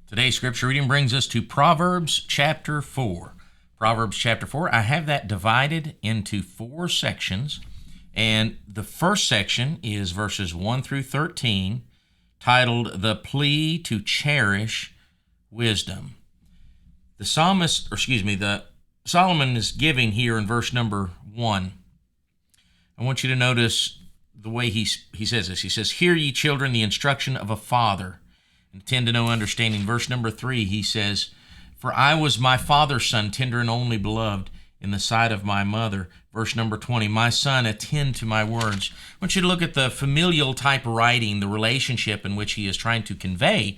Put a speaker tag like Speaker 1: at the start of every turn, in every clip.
Speaker 1: Today's scripture reading brings us to Proverbs chapter 4. Proverbs chapter 4, I have that divided into 4 sections. And the first section is verses 1 through 13, titled The Plea to Cherish Wisdom. The Solomon is giving here in verse number 1. I want you to notice the way he says this. He says, "Hear ye children the instruction of a father, and tend to know understanding." Verse number 3, he says, "For I was my father's son, tender and only beloved in the sight of my mother." Verse number 20, "My son, attend to my words." I want you to look at the familial type writing, the relationship in which he is trying to convey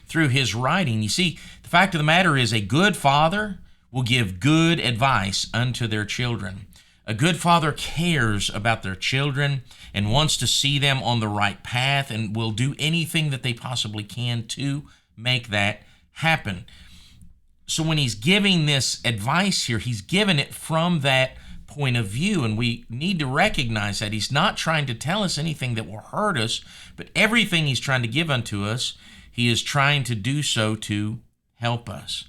Speaker 1: through his writing. You see, the fact of the matter is a good father will give good advice unto their children. A good father cares about their children and wants to see them on the right path and will do anything that they possibly can to make that happen. So when he's giving this advice here, he's given it from that point of view, and we need to recognize that he's not trying to tell us anything that will hurt us, but everything he's trying to give unto us, he is trying to do so to help us.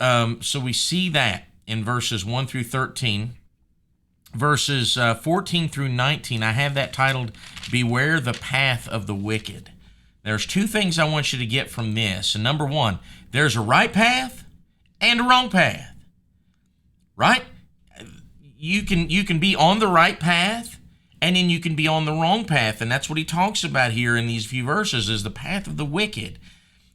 Speaker 1: So we see that in verses 1 through 13. Verses 14 through 19, I have that titled, "Beware the Path of the Wicked." There's 2 things I want you to get from this. And number 1, there's a right path and a wrong path. Right? You can be on the right path, and then you can be on the wrong path. And that's what he talks about here in these few verses, is the path of the wicked.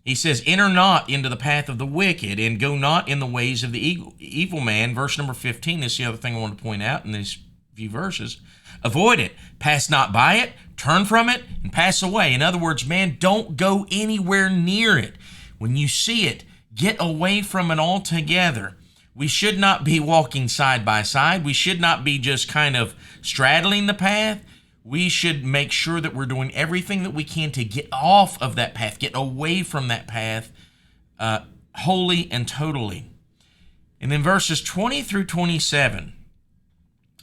Speaker 1: He says, "Enter not into the path of the wicked, and go not in the ways of the evil man." Verse number 15 is the other thing I want to point out in these few verses. "Avoid it, pass not by it, turn from it, and pass away." In other words, man, don't go anywhere near it. When you see it, get away from it altogether. We should not be walking side by side. We should not be just kind of straddling the path. We should make sure that we're doing everything that we can to get off of that path, get away from that path wholly and totally. And then verses 20 through 27,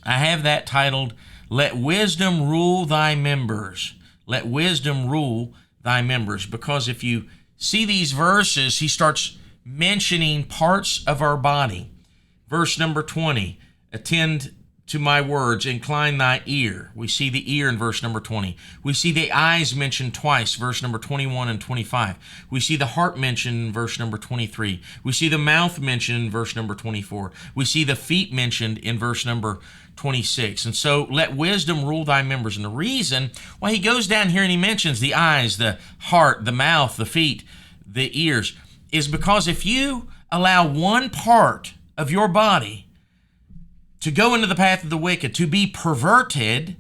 Speaker 1: I have that titled, "Let wisdom rule thy members." Let wisdom rule thy members. Because if you see these verses, he starts mentioning parts of our body. Verse number 20, "Attend to my words, incline thy ear." We see the ear in verse number 20. We see the eyes mentioned twice, verse number 21 and 25. We see the heart mentioned in verse number 23. We see the mouth mentioned in verse number 24. We see the feet mentioned in verse number 26. And so let wisdom rule thy members. And the reason why he goes down here and he mentions the eyes, the heart, the mouth, the feet, the ears, is because if you allow one part of your body to go into the path of the wicked, to be perverted,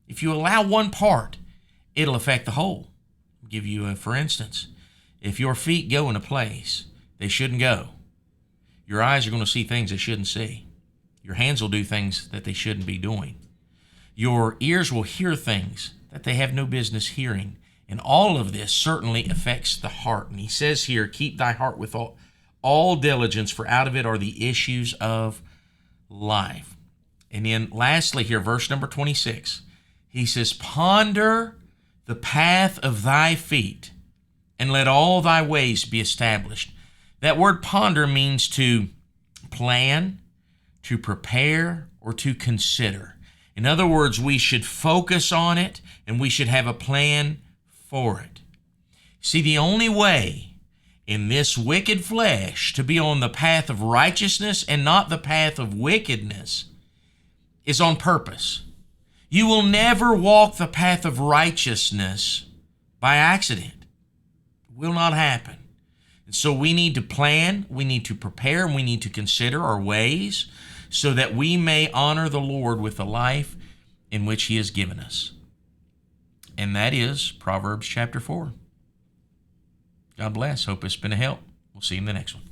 Speaker 1: if you allow one part, it'll affect the whole. I'll give you for instance, if your feet go in a place they shouldn't go, your eyes are going to see things they shouldn't see. Your hands will do things that they shouldn't be doing. Your ears will hear things that they have no business hearing. And all of this certainly affects the heart. And he says here, "Keep thy heart with all diligence, for out of it are the issues of life." And then lastly here, verse number 26, he says, "Ponder the path of thy feet, and let all thy ways be established." That word ponder means to plan, to prepare, or to consider. In other words, we should focus on it, and we should have a plan for it. See, the only way in this wicked flesh to be on the path of righteousness and not the path of wickedness is on purpose. You will never walk the path of righteousness by accident. It will not happen. And so we need to plan, we need to prepare, and we need to consider our ways so that we may honor the Lord with the life in which he has given us. And that is Proverbs chapter 4. God bless. Hope it's been a help. We'll see you in the next one.